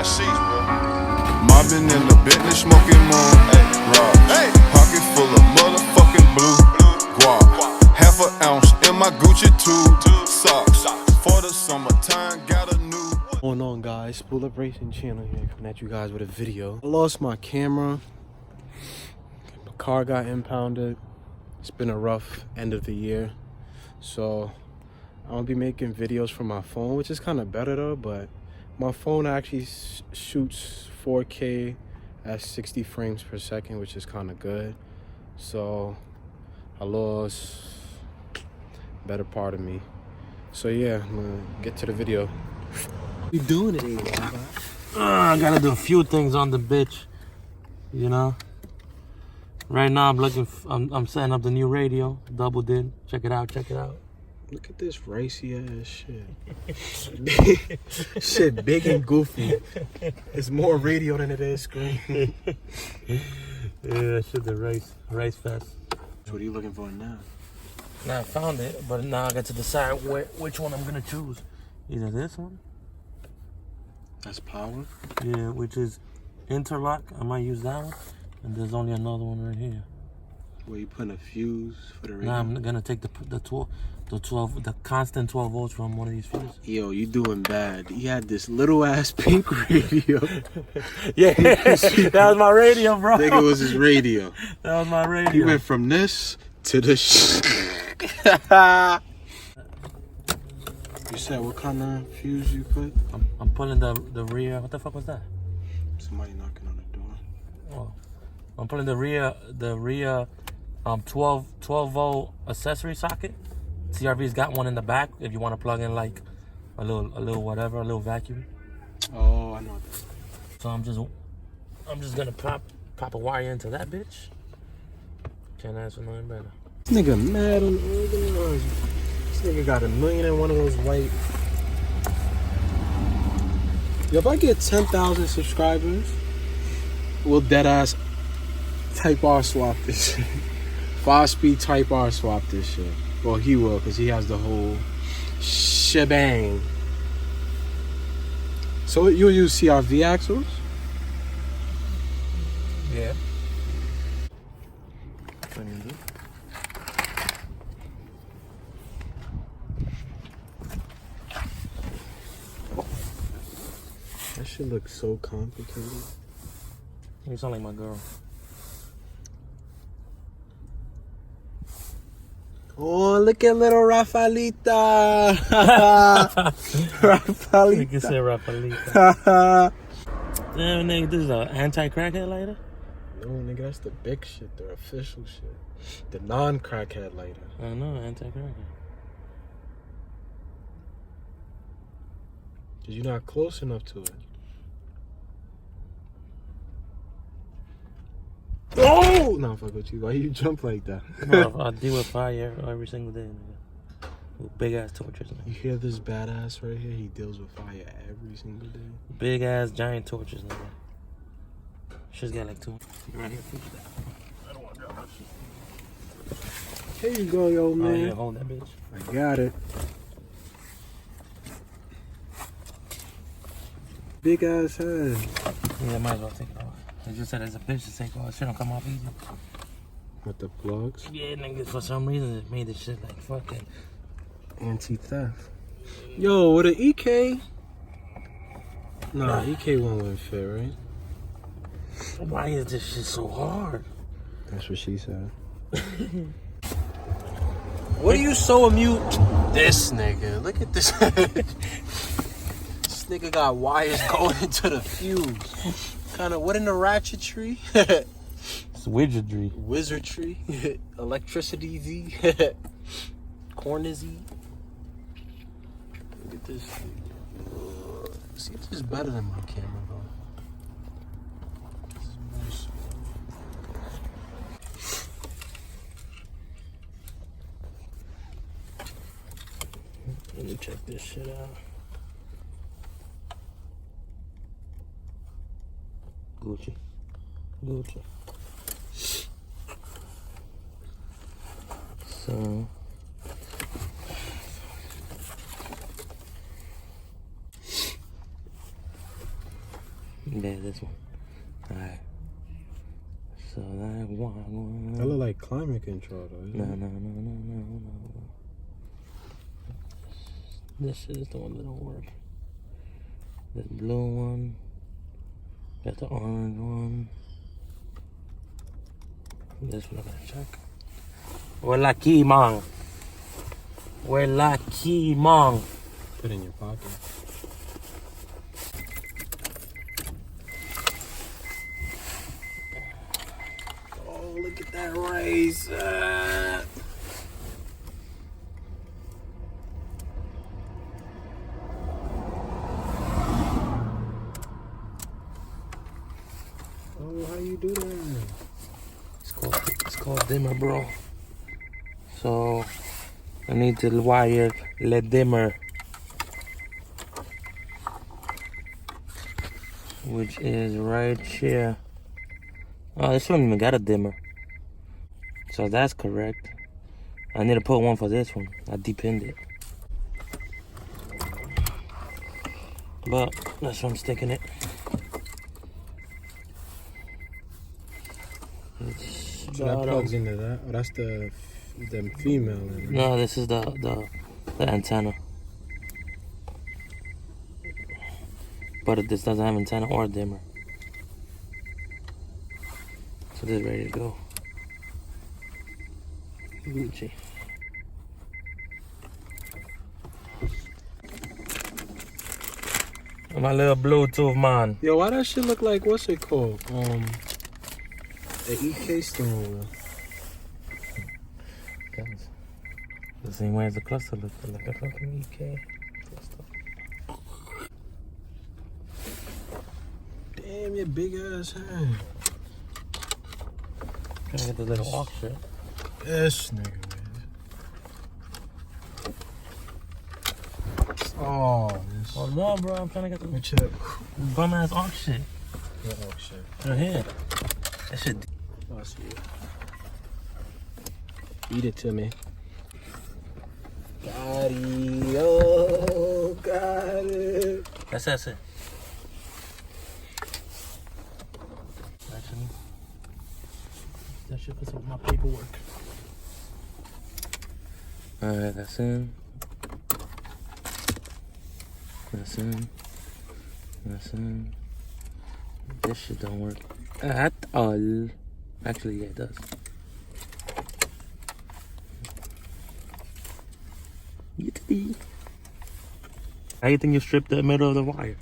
sheets, bro. Mobbing in the Bentley, smoking moon. Hey, pocket full of motherfucking blue guap. Half an ounce in my Gucci tube. Socks for the summertime. Got a new. What's going on, guys? Spool Up Racing channel here, coming at you guys with a video. I lost my camera. My car got impounded. It's been a rough end of the year, so I'm gonna be making videos from my phone, which is kind of better though. But my phone actually shoots 4K at 60 frames per second, which is kind of good. So I lost better part of me. So yeah, I'm gonna get to the video. What you doing today, man? I gotta do a few things on the bitch, you know. Right now I'm looking. I'm setting up the new radio. Double did. Check it out. Check it out. Look at this ricey ass shit. Shit big and goofy. It's more radio than it is screen. Yeah, that shit the rice fest. What are you looking for now? Now I found it, but now I got to decide which one I'm gonna choose. Either this one. That's power. Yeah, which is interlock. I might use that one. And there's only another one right here. Where you putting a fuse for the radio? Now I'm gonna take the constant 12 volts from one of these fuses. Yo, you doing bad. He had this little ass pink radio. Yeah, that was my radio, bro. I think it was his radio. That was my radio. He went from this to this. You said what kind of fuse you put? I'm pulling the rear. What the fuck was that? Somebody knocking on the door. Oh, I'm pulling the rear 12 volt accessory socket. CRV's got one in the back if you want to plug in like a little vacuum. Oh, I know that. So I'm just gonna pop a wire into that bitch. Can't ask for nothing better. This nigga mad on the organizer. This nigga got 1,000,000 in one of those white. Yo, if I get 10,000 subscribers, we'll dead ass Type R swap this shit. 5-speed Type R swap this shit. Well, he will, because he has the whole shebang. So you'll use CRV axles? Yeah. That shit looks so complicated. You sound like my girl. Oh, look at little Rafaelita. Rafaelita. You can say Rafaelita. Damn, nigga, this is an anti-crackhead lighter? No, nigga, that's the big shit, the official shit. The non-crackhead lighter. I know, anti-crackhead. Cause you're not close enough to it. Oh! No, fuck with you. Why you jump like that? No, I deal with fire every single day, nigga. With big ass torches, nigga. You hear this badass right here? He deals with fire every single day. Big ass giant torches, nigga. Shit's got like 2. Right here, push that. I don't want to drop that shit. Here you go, yo, man. Oh, yeah, hold that bitch. I got it. Big ass head. Yeah, might as well take it off. They just said there's a bitch to take off. Shit don't come off easy. With the plugs? Yeah, nigga, for some reason it made this shit like fucking Anti-theft. Yo, with an EK? Nah, EK one wouldn't fit, right? Why is this shit so hard? That's what she said. What are you so amused? This nigga, look at this. This nigga got wires going into the fuse. Kind of, what in the ratchetry? It's wizardry. Wizardry. Electricity Z. Cornizy. Look at this thing. See, this is better than my camera, bro. Let me check this shit out. Gucci. So Yeah, this one. Alright. So that one. That look like climate control though. No. This is the one that don't work. The blue one. Got the orange one. This one I'm gonna check. Where la key, man? Where la key, man? Put it in your pocket. Oh, look at that race. Oh, how you do that? It's called dimmer, bro. So I need to wire the dimmer, which is right here. Oh, this one even got a dimmer. So that's correct. I need to put one for this one. I depinned it. But that's where I'm sticking it. So that plugs into that. Oh, that's the female. Right? No, this is the antenna. But this doesn't have antenna or dimmer. So this is ready to go. Gucci. My little Bluetooth man. Yo, why that shit look like, what's it called? The EK stone. The same way as the cluster looks like a fucking EK cluster. Damn, your big ass hand. Trying to get the little off shit. This nigga, man. Oh, this. Oh no, bro, I'm trying to get the What's up? bum ass off shit. Oh, shit. Right here. That shit. Oh, I see it. Eat it to me. Got it. Oh, got it. That's it. Actually, that shit for some of my paperwork. Alright, that's in. That's in. That's in. This shit don't work at all. Actually, yeah, it does. Yippee. How you think you stripped the middle of the wire?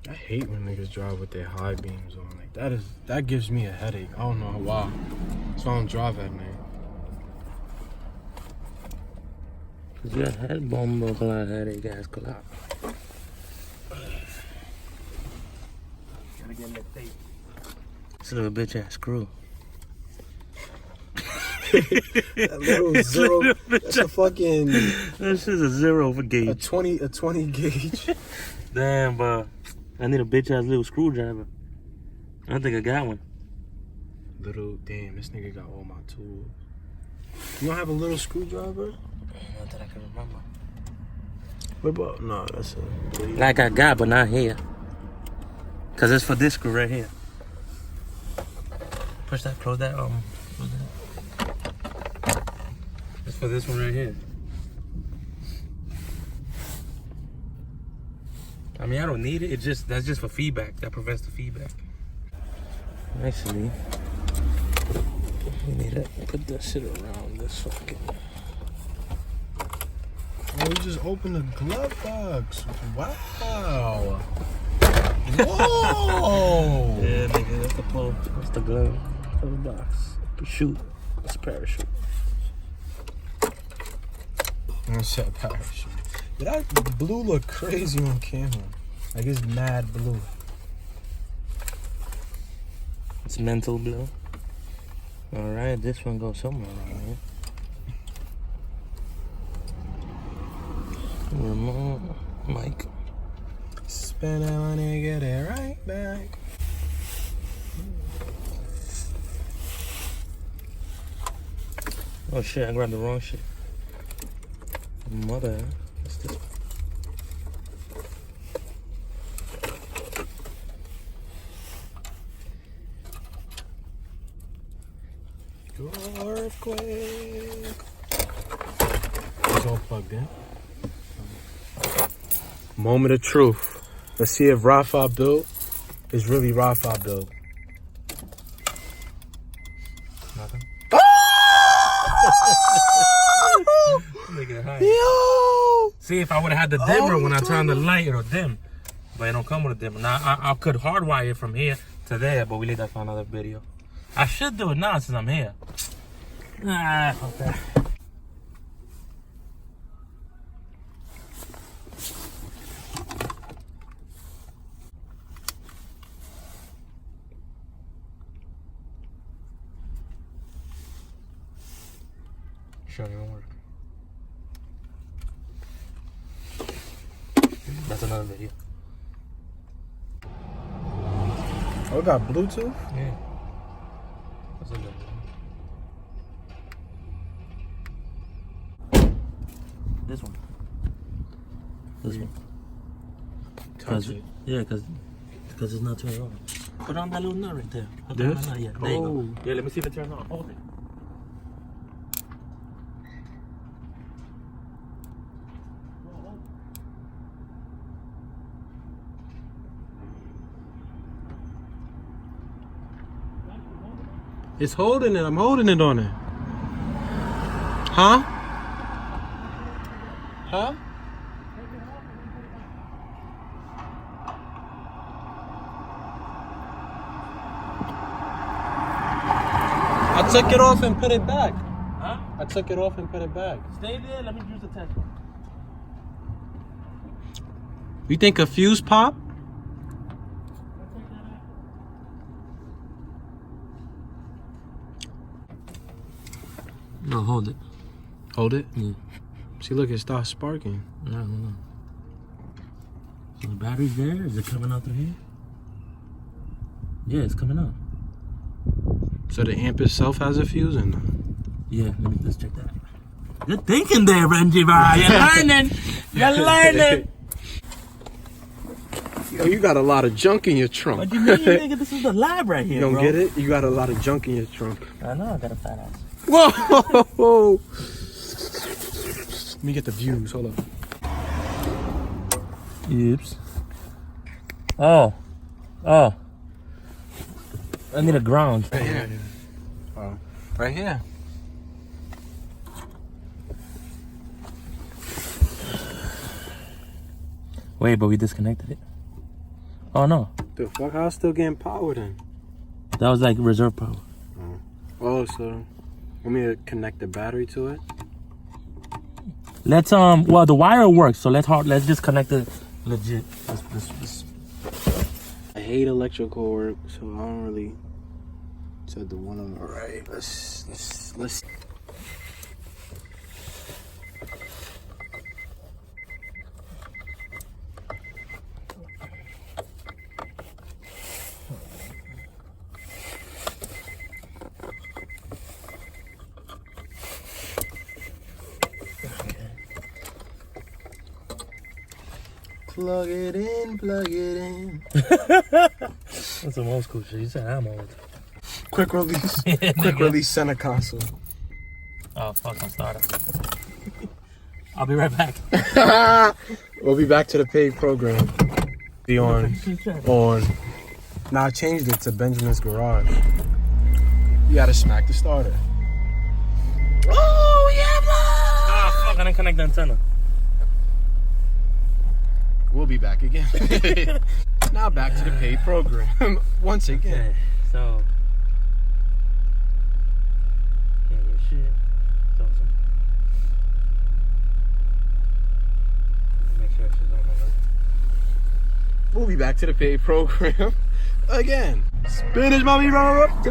I hate when niggas drive with their high beams on. Like that gives me a headache. I don't know why. That's why I don't drive at night. Cause your head bomb look a lot headache ass collapse. Gotta get that tape. It's a little bitch ass screw. That little zero. That's a fucking. This is a zero for gauge. A 20 gauge. Damn, but I need a bitch ass little screwdriver. I don't think I got one. Little, damn, this nigga got all my tools. You don't have a little screwdriver? Not that I can remember. What about? No, that's a. Like I got, but not here. Cause it's for this screw right here. Push that, close that. Close that. It's for this one right here. I mean, I don't need it. That's just for feedback. That prevents the feedback. Actually, we need to put that shit around this fucking. Oh, we just opened the glove box. Wow. Whoa. Yeah, nigga, that's the pull. That's the glove for the box. Shoot. It's a parachute. I said parachute. Yeah, that blue look crazy on camera. Like it's mad blue. It's mental blue. Alright, this one goes somewhere around here. Remote mic. Spend that money, get it right back. Oh shit, I grabbed the wrong shit. Mother, what's this? quick. It's all plugged in. Moment of truth. Let's see if Rafa build is really Rafa build. Nothing. Yo! See, if I would have had the dimmer when I turn the light, it'll dim. But it don't come with a dimmer. Now, I could hardwire it from here to there, but we leave that for another video. I should do it now since I'm here. Ah, fuck that. Sure, it won't work. That's another video. Oh, it got Bluetooth? Yeah. That's a good one. This one. This one. Touch it. Yeah, because it's not turned on. Put on that little nut right there. Put This? on that nut, yeah, there you go. Yeah, let me see if it turns on. Hold it. It's holding it. I'm holding it on it. Huh? Huh? I took it off and put it back. Huh? I took it off and put it back. Stay there, let me use the test one. You think a fuse pop? No, hold it. Hold it. Yeah. See, look, it starts sparking. No. So the battery's there? Is it coming out through here? Yeah, it's coming out. So the amp itself has a fuse in it. Yeah, let me just check that. Good thinking there, Renji. You're learning. You're learning. Yo, you got a lot of junk in your trunk. What do you mean, nigga? This is the lab right here, You don't bro. get it? You got a lot of junk in your trunk. I know, I got a fat ass. Whoa! Let me get the views. Hold up. Oops. Oh. I need a ground. Right here. Oh, right here. Wait, but we disconnected it. Oh no. The fuck? How still getting power then? That was like reserve power. Oh, so want me to connect the battery to it? Let's well the wire works, so let's just connect it legit. Let's. I hate electrical work, so I don't really set the one on the right. Let's. Plug it in, plug it in. That's some old school shit. You said I'm old. Quick release. Quick release center console. Oh fuck, I'm starting. I'll be right back. We'll be back to the paid program. Be on. Now I changed it to Benjamin's Garage. You gotta smack the starter. Oh yeah, man! Ah fuck, I didn't connect the antenna. We'll be back again. Now back to the paid program. Once again. Okay, so. Yeah, your shit. It's awesome. Make sure she's on her. We'll be back to the paid program again. Spinach mommy roll up.